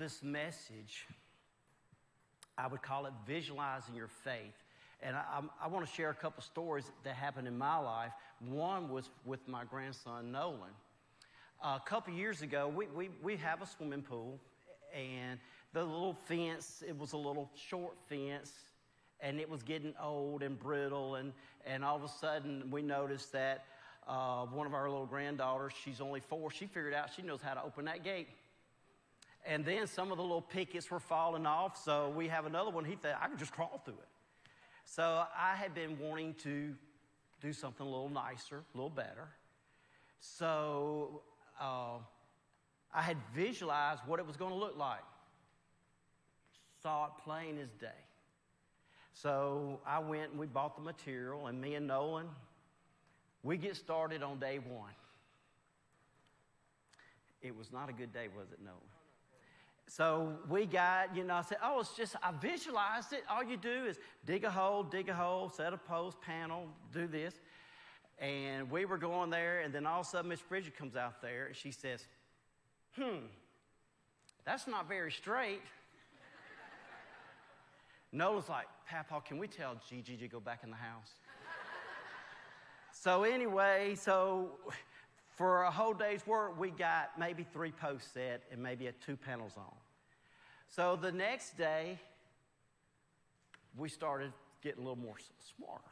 This message, I would call it visualizing your faith. And I want to share a couple stories that happened in my life. One was with my grandson, Nolan. A couple years ago, we have a swimming pool, and the little fence, it was a little short fence, and it was getting old and brittle, and all of a sudden we noticed that one of our little granddaughters, she's only 4, she figured out she knows how to open that gate. And then some of the little pickets were falling off, so we have another one. He thought, I could just crawl through it. So I had been wanting to do something a little nicer, a little better. So I had visualized what it was going to look like. Saw it plain as day. So I went and we bought the material, and me and Nolan, we get started on day 1. It was not a good day, was it, Nolan? So we got, I said, I visualized it. All you do is dig a hole, set a post, panel, do this. And we were going there, and then all of a sudden Miss Bridget comes out there, and she says, that's not very straight. Nolan's like, Papa, can we tell Gigi to go back in the house? So anyway, for a whole day's work, we got maybe 3 posts set and maybe 2 panels on. So the next day, we started getting a little more smarter.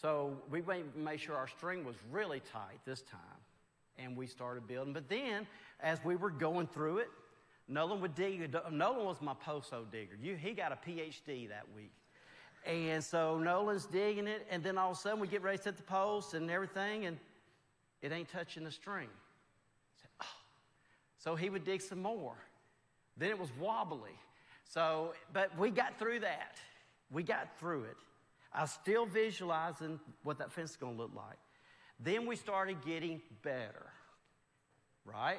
So we made sure our string was really tight this time, and we started building. But then, as we were going through it, Nolan would dig. Nolan was my post-hole digger. He got a PhD that week. And so Nolan's digging it, and then all of a sudden we get ready to set the posts and everything, and it ain't touching the string. So he would dig some more. Then it was wobbly. But we got through that. We got through it. I was still visualizing what that fence is going to look like. Then we started getting better, right?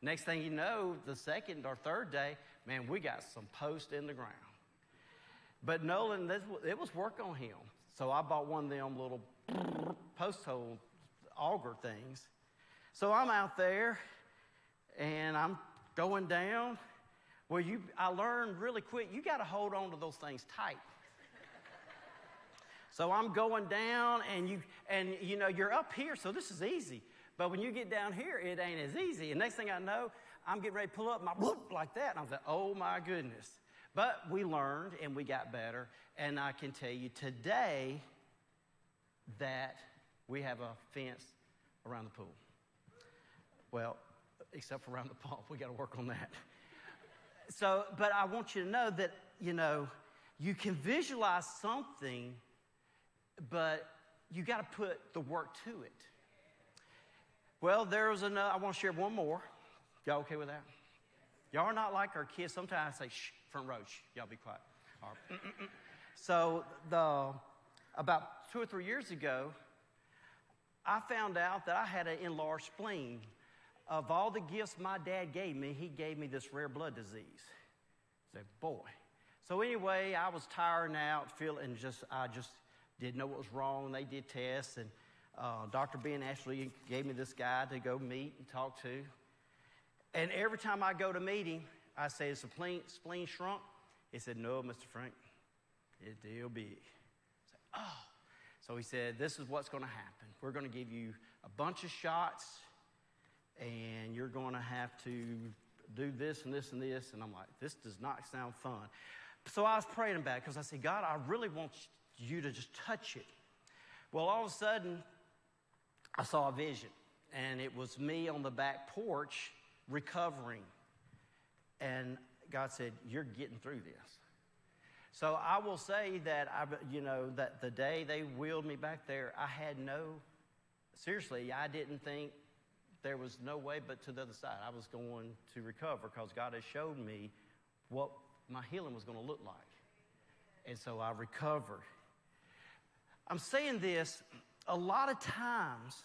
Next thing you know, the second or third day, man, we got some posts in the ground. But Nolan, it was work on him. So I bought one of them little post hole auger things. So I'm out there, and I'm going down. Well, I learned really quick, you got to hold on to those things tight. So I'm going down, and you're up here, so this is easy. But when you get down here, it ain't as easy. And next thing I know, I'm getting ready to pull up my whoop like that, and I was like, oh my goodness. But we learned, and we got better. And I can tell you today that we have a fence around the pool. Well, except for around the pump. We got to work on that. But I want you to know that, you can visualize something, but you got to put the work to it. Well, there was I want to share one more. Y'all okay with that? Y'all are not like our kids. Sometimes I say, shh, front row, shh, y'all be quiet. All right. So about 2 or 3 years ago, I found out that I had an enlarged spleen. Of all the gifts my dad gave me, he gave me this rare blood disease. I said, boy. So anyway, I was tired out, I just didn't know what was wrong. They did tests, and Dr. Ben Ashley gave me this guy to go meet and talk to. And every time I go to meet him, I say, is the spleen shrunk? He said, no, Mr. Frank, it's still big. I said, oh. So he said, this is what's going to happen. We're going to give you a bunch of shots, and you're going to have to do this and this and this. And I'm like, this does not sound fun. So I was praying about it because I said, God, I really want you to just touch it. Well, all of a sudden, I saw a vision, and it was me on the back porch recovering. And God said, you're getting through this. So I will say that, that the day they wheeled me back there, seriously, I didn't think there was no way but to the other side. I was going to recover because God has showed me what my healing was going to look like. And so I recovered. I'm saying this, a lot of times,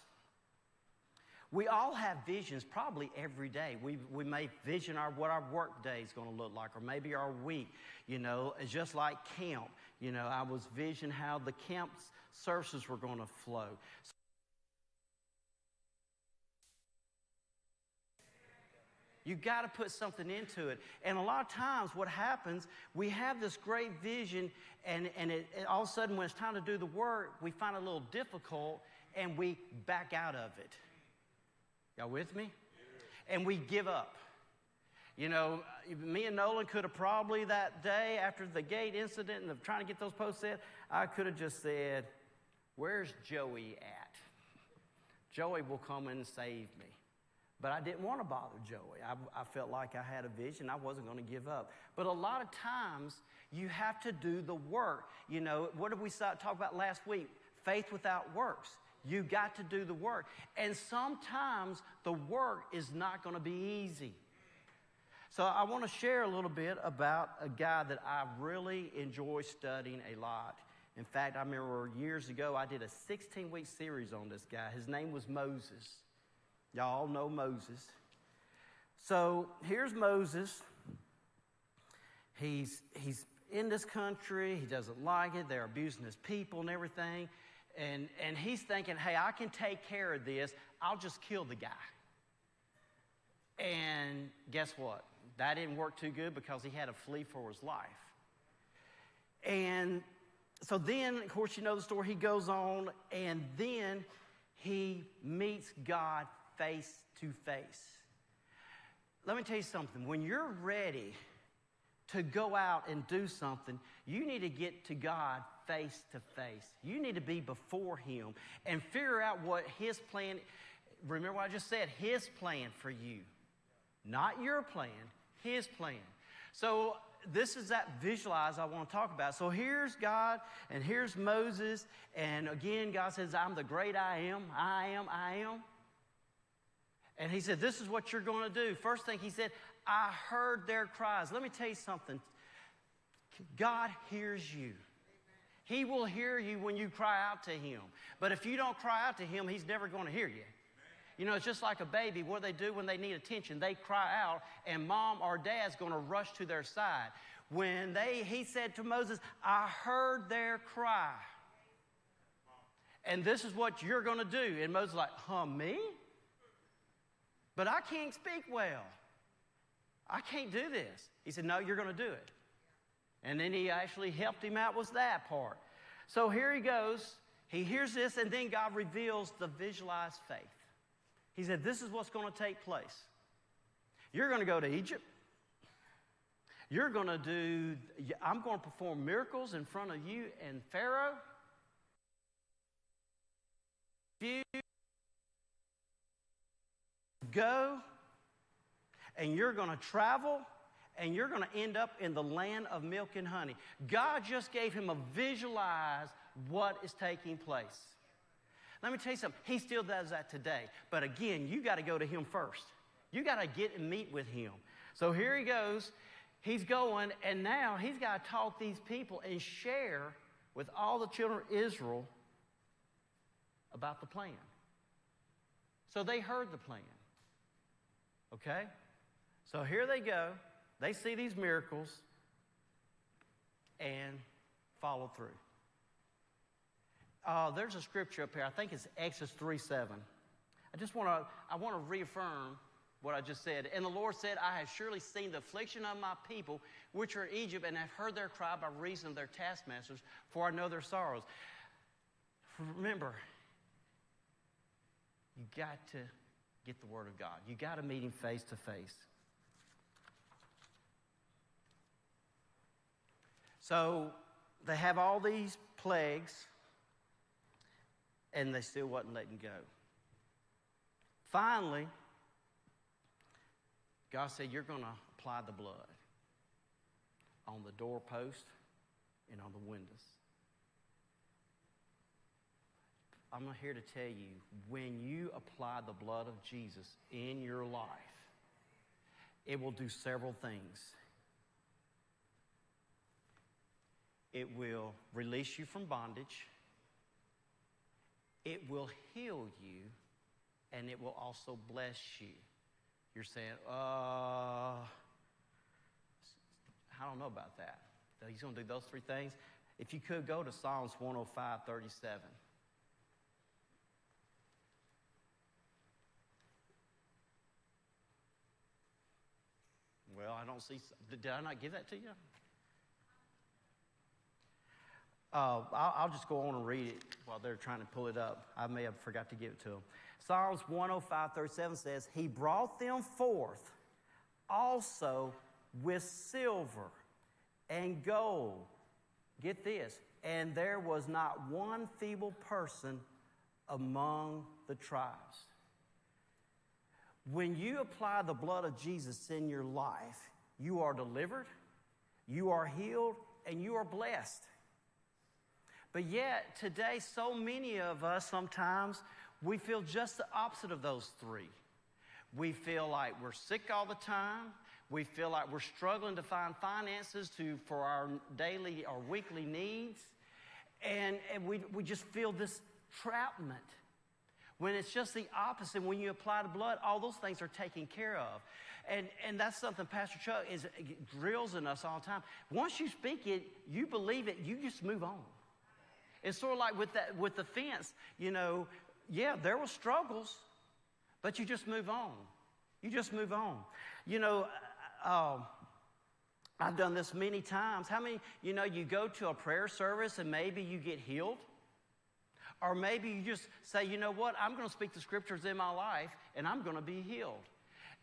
we all have visions probably every day. We may vision what our work day is going to look like, or maybe our week. It's just like camp. I was visioning how the camp services were going to flow. You got to put something into it. And a lot of times what happens, we have this great vision, and all of a sudden when it's time to do the work, we find it a little difficult, and we back out of it. Y'all with me? And we give up. You know, me and Nolan could have probably that day after the gate incident and trying to get those posts set, I could have just said, where's Joey at? Joey will come and save me. But I didn't want to bother Joey. I felt like I had a vision. I wasn't going to give up. But a lot of times, you have to do the work. You know, what did we talk about last week? Faith without works. You got to do the work. And sometimes the work is not going to be easy. So I want to share a little bit about a guy that I really enjoy studying a lot. In fact, I remember years ago, I did a 16-week series on this guy. His name was Moses. Y'all know Moses. So here's Moses. He's in this country. He doesn't like it. They're abusing his people and everything. And he's thinking, hey, I can take care of this. I'll just kill the guy. And guess what? That didn't work too good because he had to flee for his life. And so then, of course, you know the story. He goes on, and then he meets God face to face. Let me tell you something. When you're ready to go out and do something, you need to get to God face to face. You need to be before Him and figure out what His plan. Remember what I just said? His plan for you. Not your plan, His plan. So this is that visualize I want to talk about. So here's God, and here's Moses, and again, God says, I'm the great I am, I am, I am. And He said, this is what you're going to do. First thing He said, I heard their cries. Let me tell you something. God hears you. He will hear you when you cry out to Him. But if you don't cry out to Him, He's never going to hear you. You know, it's just like a baby. What do they do when they need attention? They cry out, and mom or dad's going to rush to their side. He said to Moses, I heard their cry. And this is what you're going to do. And Moses was like, me? But I can't speak well. I can't do this. He said, no, you're going to do it. And then He actually helped him out with that part. So here he goes. He hears this, and then God reveals the visualized faith. He said, this is what's going to take place. You're going to go to Egypt. I'm going to perform miracles in front of you and Pharaoh. You go, and you're going to travel, and you're going to end up in the land of milk and honey. God just gave him a visualize what is taking place. Let me tell you something. He still does that today. But again, you got to go to Him first. You got to get and meet with Him. So here he goes. He's going, and now he's got to talk these people and share with all the children of Israel about the plan. So they heard the plan. Okay? So here they go. They see these miracles and follow through. There's a scripture up here. I think it's Exodus 3:7. I want to reaffirm what I just said. And the Lord said, I have surely seen the affliction of my people, which are in Egypt, and have heard their cry by reason of their taskmasters, for I know their sorrows. Remember, you got to get the Word of God. You got to meet Him face to face. So they have all these plagues, and they still wasn't letting go. Finally, God said, you're going to apply the blood on the doorpost and on the windows. I'm here to tell you, when you apply the blood of Jesus in your life, it will do several things. It will release you from bondage. It will heal you, and it will also bless you. You're saying, I don't know about that. He's going to do those three things. If you could, go to Psalms 105:37. Well, I don't see. Did I not give that to you? I'll just go on and read it while they're trying to pull it up. I may have forgot to give it to them. Psalms 105:37 says, He brought them forth also with silver and gold. Get this. And there was not one feeble person among the tribes. When you apply the blood of Jesus in your life, you are delivered, you are healed, and you are blessed. But yet, today, so many of us sometimes, we feel just the opposite of those three. We feel like we're sick all the time. We feel like we're struggling to find finances for our daily or weekly needs. And we just feel this trapment. When it's just the opposite, when you apply the blood, all those things are taken care of. And that's something Pastor Chuck drills in us all the time. Once you speak it, you believe it, you just move on. It's sort of like with the fence, yeah, there were struggles, but you just move on. You just move on. I've done this many times. How many, you go to a prayer service and maybe you get healed? Or maybe you just say, you know what, I'm going to speak the scriptures in my life and I'm going to be healed.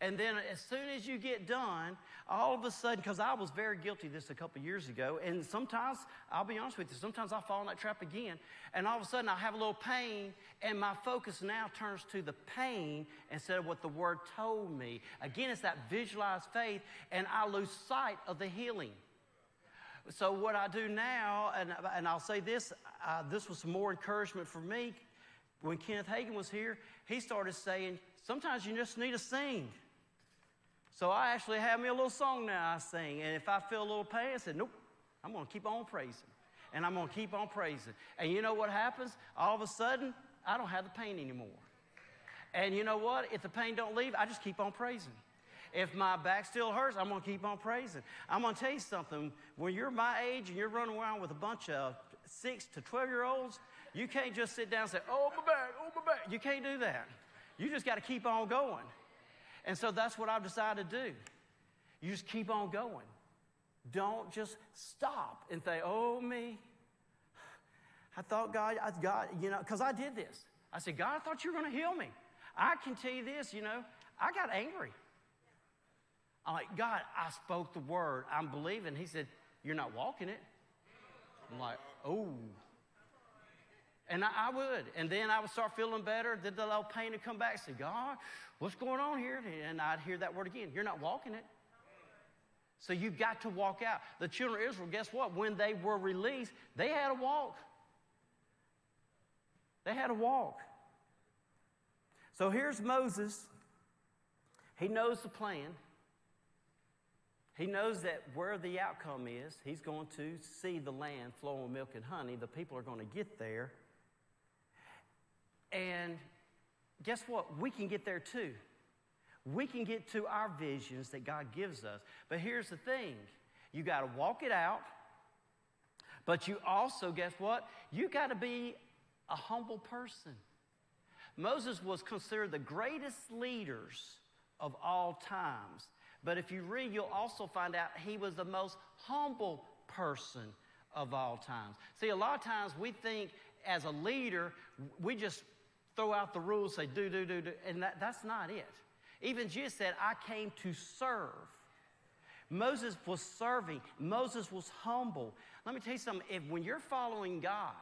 And then as soon as you get done, all of a sudden, because I was very guilty of this a couple years ago, and sometimes, I'll be honest with you, sometimes I fall in that trap again, and all of a sudden I have a little pain, and my focus now turns to the pain instead of what the Word told me. Again, it's that visualized faith, and I lose sight of the healing. So what I do now, and I'll say this, this was some more encouragement for me. When Kenneth Hagin was here, he started saying, sometimes you just need to sing. So I actually have me a little song now I sing. And if I feel a little pain, I said, nope, I'm going to keep on praising. And I'm going to keep on praising. And you know what happens? All of a sudden, I don't have the pain anymore. And you know what? If the pain don't leave, I just keep on praising. If my back still hurts, I'm going to keep on praising. I'm going to tell you something. When you're my age and you're running around with a bunch of 6 to 12-year-olds, you can't just sit down and say, oh, my back. You can't do that. You just got to keep on going. And so that's what I've decided to do. You just keep on going. Don't just stop and say, oh, me. I thought God, because I did this. I said, God, I thought you were going to heal me. I can tell you this, I got angry. I'm like, God, I spoke the word. I'm believing. He said, you're not walking it. I'm like, oh. And I would. And then I would start feeling better. Then the little pain would come back and say, God, what's going on here? And I'd hear that word again. You're not walking it. So you've got to walk out. The children of Israel, guess what? When they were released, they had to walk. They had to walk. So here's Moses. He knows the plan. He knows that where the outcome is, he's going to see the land flowing with milk and honey. The people are going to get there. And guess what? We can get there too. We can get to our visions that God gives us. But here's the thing. You got to walk it out. But you also, guess what? You got to be a humble person. Moses was considered the greatest leaders of all times. But if you read, you'll also find out he was the most humble person of all times. See, a lot of times we think as a leader, we just throw out the rules, say do, and that's not it. Even Jesus said, I came to serve. Moses was serving. Moses was humble. Let me tell you something. When you're following God,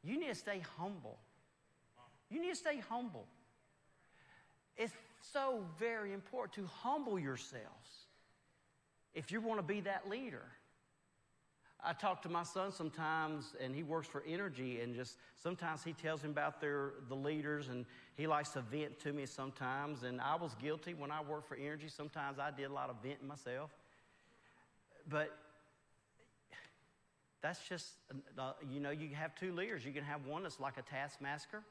you need to stay humble. You need to stay humble. It's so very important to humble yourselves if you want to be that leader. I talk to my son sometimes, and he works for Energy, and just sometimes he tells me about the leaders, and he likes to vent to me sometimes. And I was guilty when I worked for Energy. Sometimes I did a lot of venting myself. But that's just, you have two leaders. You can have one that's like a taskmaster.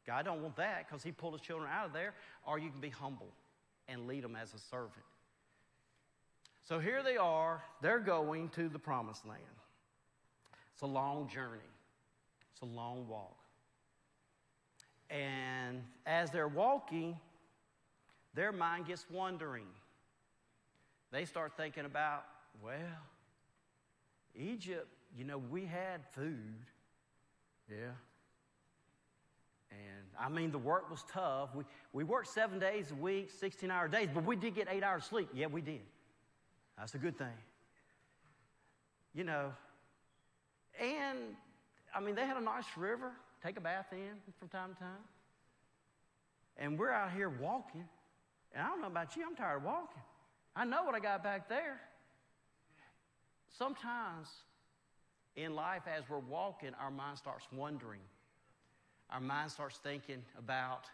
God don't want that because he pulled his children out of there. Or you can be humble and lead them as a servant. So here they are. They're going to the promised land. It's a long journey. It's a long walk. And as they're walking, their mind gets wandering. They start thinking about, well, Egypt, we had food. Yeah. And I mean, the work was tough. We worked 7 days a week, 16-hour days, but we did get 8 hours sleep. Yeah, we did. That's a good thing. And I mean, they had a nice river, take a bath in from time to time. And we're out here walking. And I don't know about you, I'm tired of walking. I know what I got back there. Sometimes in life, as we're walking, our mind starts wondering. Our mind starts thinking about,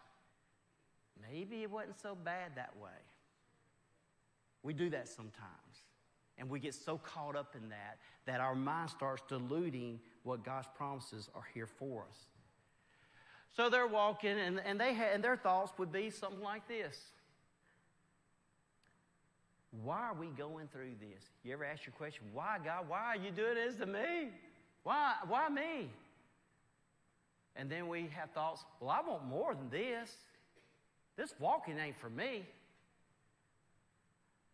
maybe it wasn't so bad that way. We do that sometimes. And we get so caught up in that our mind starts diluting what God's promises are here for us. So they're walking, and their thoughts would be something like this. Why are we going through this? You ever ask your question, why, God? Why are you doing this to me? Why me? And then we have thoughts, well, I want more than this. This walking ain't for me.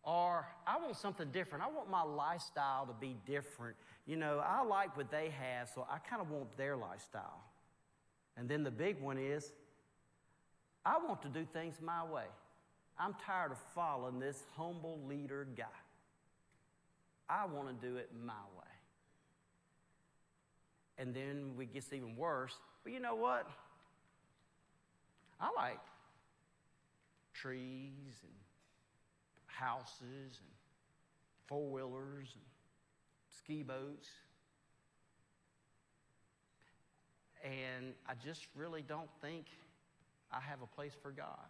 Or I want something different. I want my lifestyle to be different. I like what they have, so I kind of want their lifestyle. And then the big one is, I want to do things my way. I'm tired of following this humble leader guy. I want to do it my way. And then it gets even worse. But you know what? I like trees and houses and four-wheelers and ski boats. And I just really don't think I have a place for God.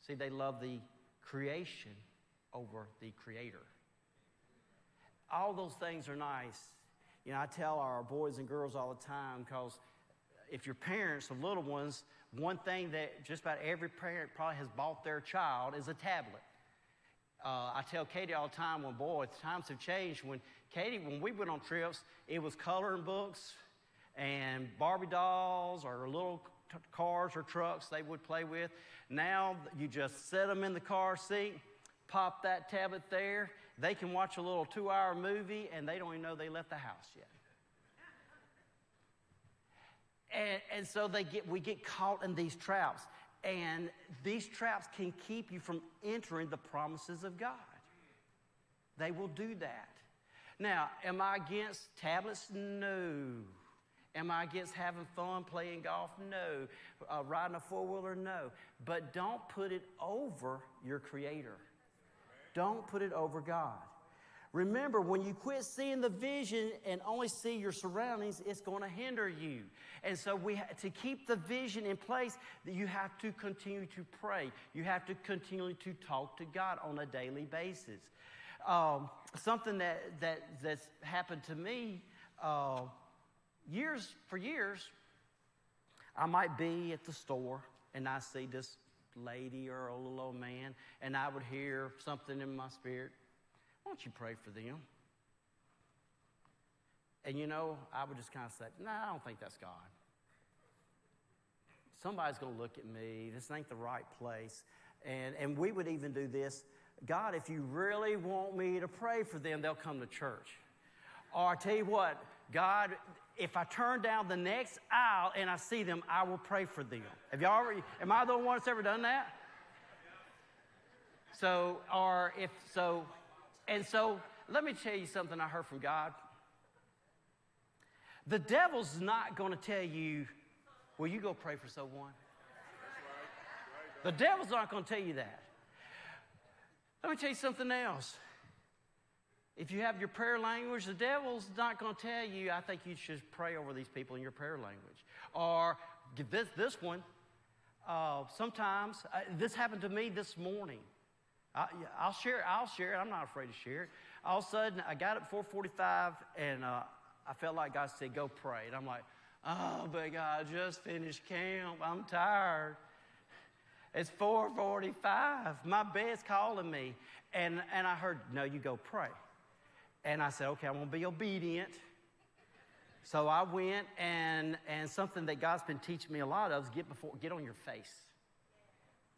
See, they love the creation over the Creator. All those things are nice. I tell our boys and girls all the time, because if your parents of little ones, one thing that just about every parent probably has bought their child is a tablet. I tell Katie all the time, times have changed. When we went on trips, it was coloring books and Barbie dolls or little cars or trucks they would play with. Now you just set them in the car seat, pop that tablet there. They can watch a little 2-hour movie, and they don't even know they left the house yet. And so we get caught in these traps. And these traps can keep you from entering the promises of God. They will do that. Now, am I against tablets? No. Am I against having fun playing golf? No. Riding a four-wheeler? No. But don't put it over your Creator. Don't put it over God. Remember, when you quit seeing the vision and only see your surroundings, it's going to hinder you. And so to keep the vision in place, you have to continue to pray. You have to continually to talk to God on a daily basis. Something that's happened to me for years, I might be at the store and I see this lady or a little old man, and I would hear something in my spirit. Why don't you pray for them? And I would just kind of say, no, I don't think that's God. Somebody's going to look at me. This ain't the right place. And we would even do this. God, if you really want me to pray for them, they'll come to church. Or I tell you what, God, if I turn down the next aisle and I see them, I will pray for them. Am I the one that's ever done that? So let me tell you something I heard from God. The devil's not going to tell you, well, you go pray for someone. The devil's not going to tell you that. Let me tell you something else. If you have your prayer language, the devil's not going to tell you, I think you should pray over these people in your prayer language. Or this one, sometimes, this happened to me this morning. I'll share it. I'm not afraid to share it. All of a sudden, I got up 4:45, and I felt like God said, go pray. And I'm like, oh, but God, I just finished camp. I'm tired. It's 4:45. My bed's calling me. And I heard, no, you go pray. And I said, okay, I'm going to be obedient. So I went, and something that God's been teaching me a lot of is get on your face.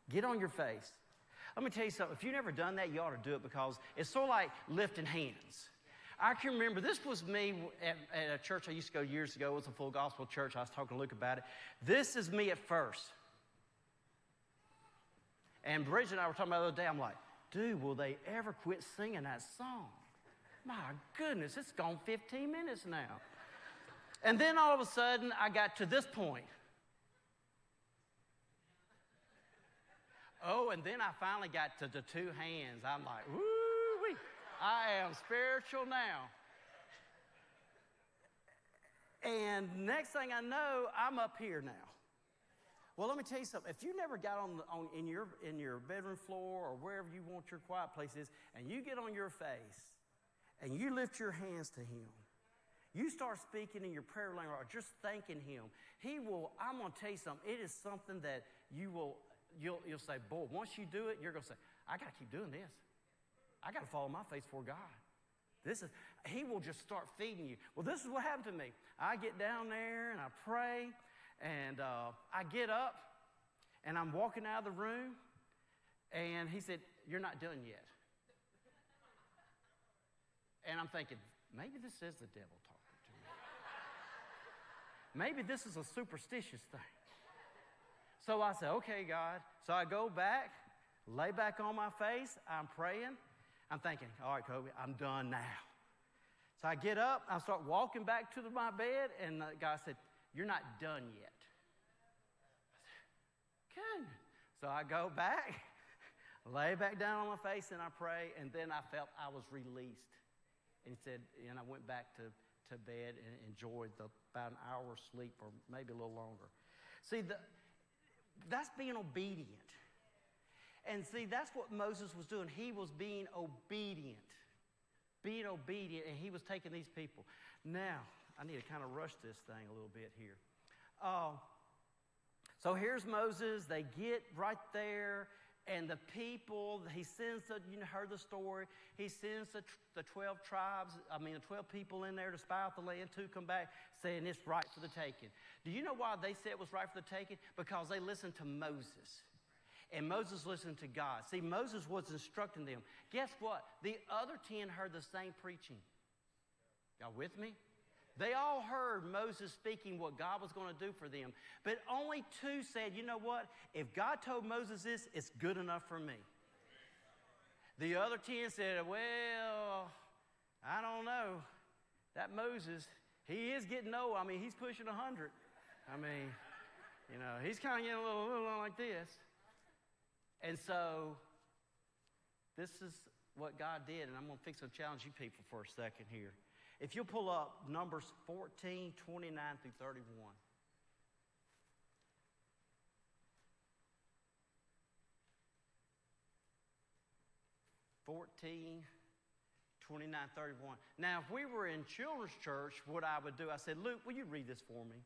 Get on your face. Let me tell you something. If you've never done that, you ought to do it because it's sort of like lifting hands. I can remember, this was me at a church I used to go years ago. It was a full gospel church. I was talking to Luke about it. This is me at first. And Bridget and I were talking about the other day. I'm like, dude, will they ever quit singing that song? My goodness, it's gone 15 minutes now. And then all of a sudden, I got to this point. Oh, and then I finally got to the two hands. I'm like, woo-wee, I am spiritual now. And next thing I know, I'm up here now. Well, let me tell you something. If you never got in your bedroom floor or wherever you want your quiet place is, and you get on your face and you lift your hands to Him, you start speaking in your prayer language or just thanking Him, He will. I'm going to tell you something. It is something that you'll say, boy, once you do it, you're going to say, I got to keep doing this. I got to fall on my face before God. He will just start feeding you. Well, this is what happened to me. I get down there and I pray. And I get up, and I'm walking out of the room, and he said, you're not done yet. And I'm thinking, maybe this is the devil talking to me. Maybe this is a superstitious thing. So I said, okay, God. So I go back, lay back on my face, I'm praying. I'm thinking, all right, Kobe, I'm done now. So I get up, I start walking back to my bed, and the guy said, you're not done yet. Good. So I go back, lay back down on my face, and I pray, and then I felt I was released. And he said, and I went back to bed and enjoyed about an hour's sleep or maybe a little longer. See, that's being obedient. And see, that's what Moses was doing. He was being obedient. Being obedient, and he was taking these people. Now, I need to kind of rush this thing a little bit here. So here's Moses. They get right there, and the people, he sends, you heard the story, he sends the 12 tribes, the 12 people in there to spy out the land to come back saying it's right for the taking. Do you know why they said it was right for the taking? Because they listened to Moses. And Moses listened to God. See, Moses was instructing them. Guess what? The other 10 heard the same preaching. Y'all with me? They all heard Moses speaking what God was going to do for them. But only 2 said, you know what? If God told Moses this, it's good enough for me. The other 10 said, well, I don't know. That Moses, he is getting old. He's pushing 100. He's kind of getting a little like this. And so this is what God did. And I'm going to fix to challenge you people for a second here. If you'll pull up Numbers 14, 29 through 31. 14, 29, 31. Now, if we were in children's church, what I would do, I said, Luke, will you read this for me?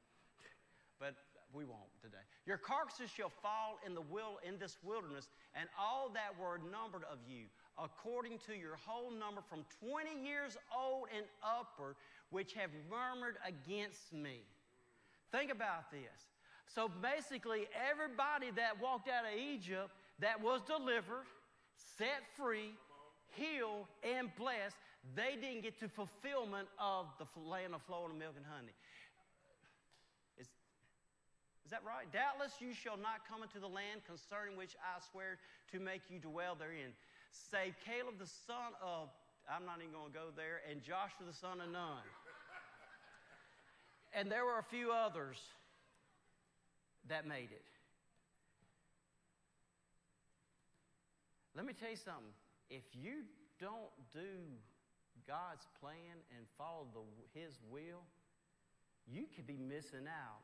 But we won't today. Your carcasses shall fall in this wilderness, and all that were numbered of you, according to your whole number from 20 years old and upward, which have murmured against me. Think about this. So basically, everybody that walked out of Egypt that was delivered, set free, healed, and blessed, they didn't get to fulfillment of the land of flowing milk and honey. Is that right? Doubtless you shall not come into the land concerning which I swear to make you dwell therein. Save Caleb the son of, I'm not even going to go there, and Joshua the son of Nun. And there were a few others that made it. Let me tell you something. If you don't do God's plan and follow His will, you could be missing out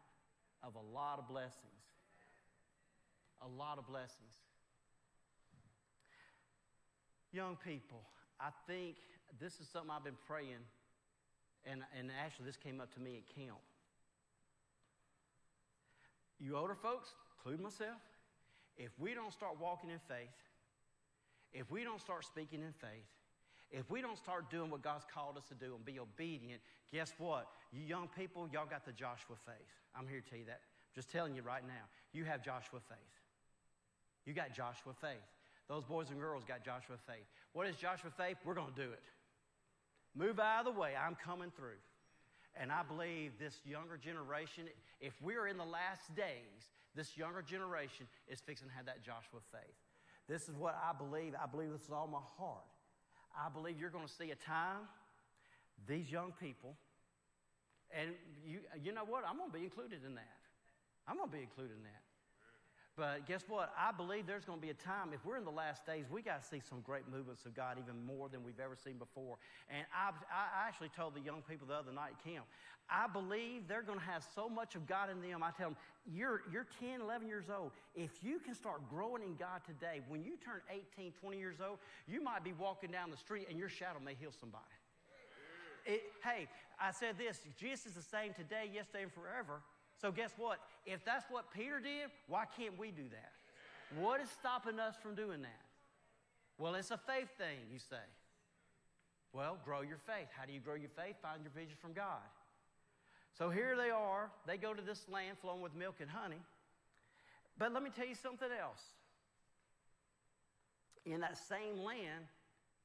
of a lot of blessings. A lot of blessings. Young people, I think this is something I've been praying, and actually this came up to me at camp. You older folks, including myself, if we don't start walking in faith, if we don't start speaking in faith, if we don't start doing what God's called us to do and be obedient, guess what? You young people, y'all got the Joshua faith. I'm here to tell you that. I'm just telling you right now. You have Joshua faith. You got Joshua faith. Those boys and girls got Joshua faith. What is Joshua faith? We're going to do it. Move out of the way. I'm coming through. And I believe this younger generation, if we're in the last days, this younger generation is fixing to have that Joshua faith. This is what I believe. I believe this with all my heart. I believe you're going to see a time, these young people, and you know what? I'm going to be included in that. I'm going to be included in that. But guess what? I believe there's going to be a time, if we're in the last days, we got to see some great movements of God, even more than we've ever seen before. And I actually told the young people the other night at camp, I believe they're going to have so much of God in them. I tell them, you're 10, 11 years old. If you can start growing in God today, when you turn 18, 20 years old, you might be walking down the street and your shadow may heal somebody. Hey, I said this, Jesus is the same today, yesterday, and forever. So guess what? If that's what Peter did, why can't we do that? What is stopping us from doing that? Well, it's a faith thing, you say. Well, grow your faith. How do you grow your faith? Find your vision from God. So here they are. They go to this land flowing with milk and honey. But let me tell you something else. In that same land,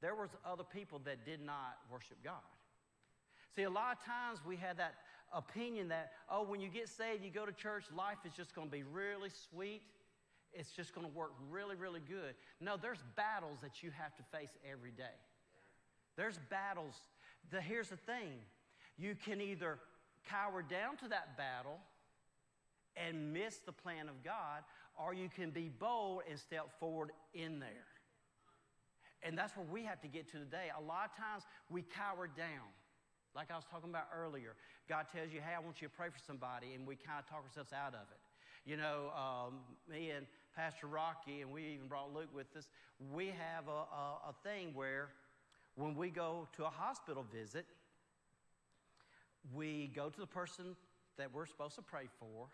there was other people that did not worship God. See, a lot of times we have that opinion that, oh, when you get saved, you go to church, life is just going to be really sweet. It's just going to work really, really good. No, there's battles that you have to face every day. There's battles. Here's the thing. You can either cower down to that battle and miss the plan of God, or you can be bold and step forward in there. And that's where we have to get to today. A lot of times we cower down. Like I was talking about earlier, God tells you, hey, I want you to pray for somebody, and we kind of talk ourselves out of it. You know, me and Pastor Rocky, and we even brought Luke with us, we have a thing where when we go to a hospital visit, we go to the person that we're supposed to pray for,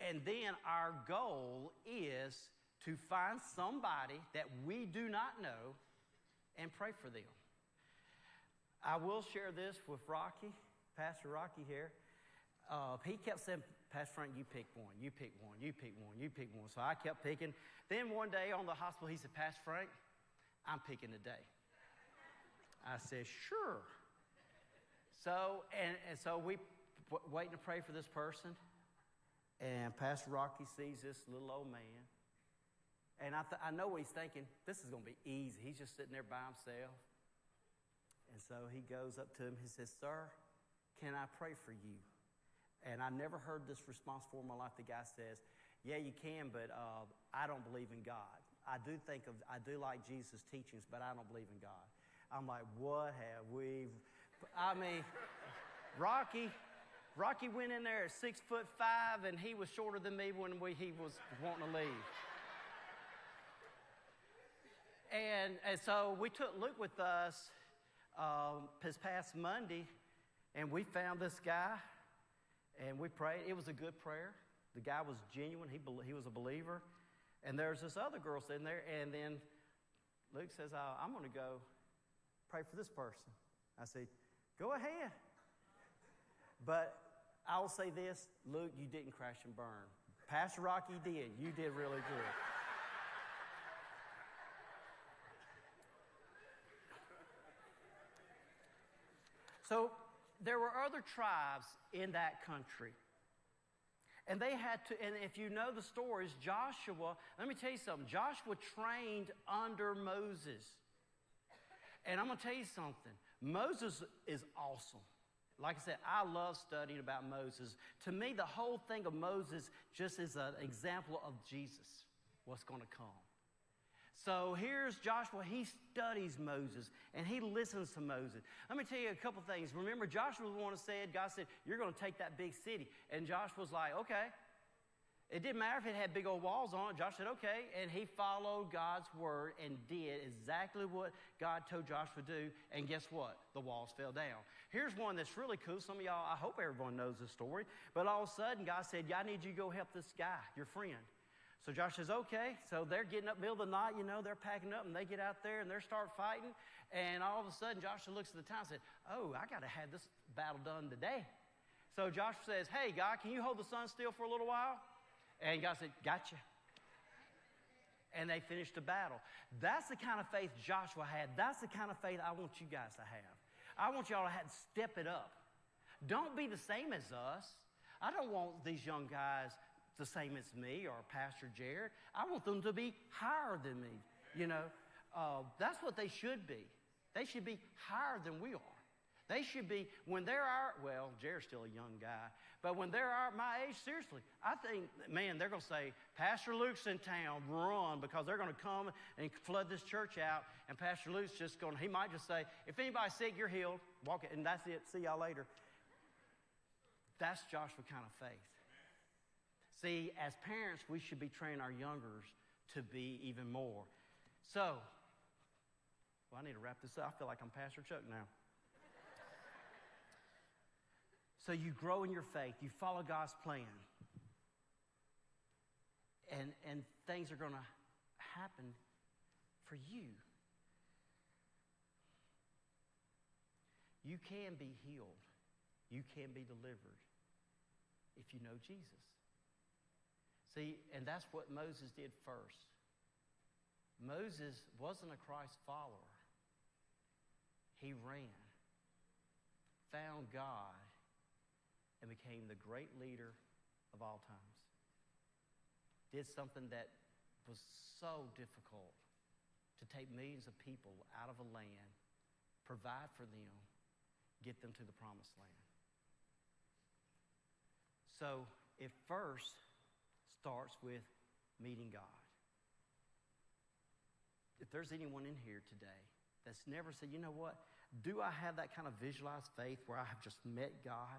and then our goal is to find somebody that we do not know and pray for them. I will share this with Rocky, Pastor Rocky here. He kept saying, Pastor Frank, you pick one, you pick one, you pick one, you pick one. So I kept picking. Then one day on the hospital, he said, Pastor Frank, I'm picking today. I said, sure. So, and so we waiting to pray for this person. And Pastor Rocky sees this little old man. And I know what he's thinking. This is going to be easy. He's just sitting there by himself. And so he goes up to him. He says, sir, can I pray for you? And I never heard this response before in my life. The guy says, yeah, you can, but I don't believe in God. I do like Jesus' teachings, but I don't believe in God. I'm like, what have we... I mean, Rocky went in there at 6'5", and he was shorter than me when he was wanting to leave. And so we took Luke with us this past Monday, and we found this guy, and we prayed. It was a good prayer. The guy was genuine. He was a believer. And there's this other girl sitting there, and then Luke says, I'm going to go pray for this person. I said, go ahead. But I will say this, Luke, you didn't crash and burn. Pastor Rocky did. You did really good. So there were other tribes in that country. And they had to, and if you know the stories, Joshua, let me tell you something. Joshua trained under Moses. And I'm going to tell you something. Moses is awesome. Like I said, I love studying about Moses. To me, the whole thing of Moses just is an example of Jesus, what's going to come. So here's Joshua. He studies Moses, and he listens to Moses. Let me tell you a couple things. Remember, Joshua was the one who said, God said, you're going to take that big city. And Joshua was like, okay. It didn't matter if it had big old walls on it. Joshua said, okay. And he followed God's word and did exactly what God told Joshua to do. And guess what? The walls fell down. Here's one that's really cool. Some of y'all, I hope everyone knows this story. But all of a sudden, God said, I need you to go help this guy, your friend. So Joshua says, okay. So they're getting up middle of the night, they're packing up, and they get out there and they start fighting. And all of a sudden, Joshua looks at the time and said, oh, I got to have this battle done today. So Joshua says, hey, God, can you hold the sun still for a little while? And God said, gotcha. and they finished the battle. That's the kind of faith Joshua had. That's the kind of faith I want you guys to have. I want y'all to step it up. Don't be the same as us. I don't want these young guys the same as me or Pastor Jared. I want them to be higher than me. You know, that's what they should be. They should be higher than we are. They should be, when they're well, Jared's still a young guy, but when they're my age, seriously, I think, man, they're going to say, Pastor Luke's in town, run, because they're going to come and flood this church out, and Pastor Luke's just going to, he might just say, if anybody's sick, you're healed, walk it, and that's it, see y'all later. That's Joshua kind of faith. See, as parents, we should be training our youngers to be even more. So, well, I need to wrap this up. I feel like I'm Pastor Chuck now. So you grow in your faith. You follow God's plan. And things are going to happen for you. You can be healed. You can be delivered if you know Jesus. See, and that's what Moses did first. Moses wasn't a Christ follower. He ran, found God, and became the great leader of all times. Did something that was so difficult, to take millions of people out of a land, provide for them, get them to the promised land. So it first starts with meeting God. If there's anyone in here today that's never said, you know what, do I have that kind of visualized faith where I have just met God?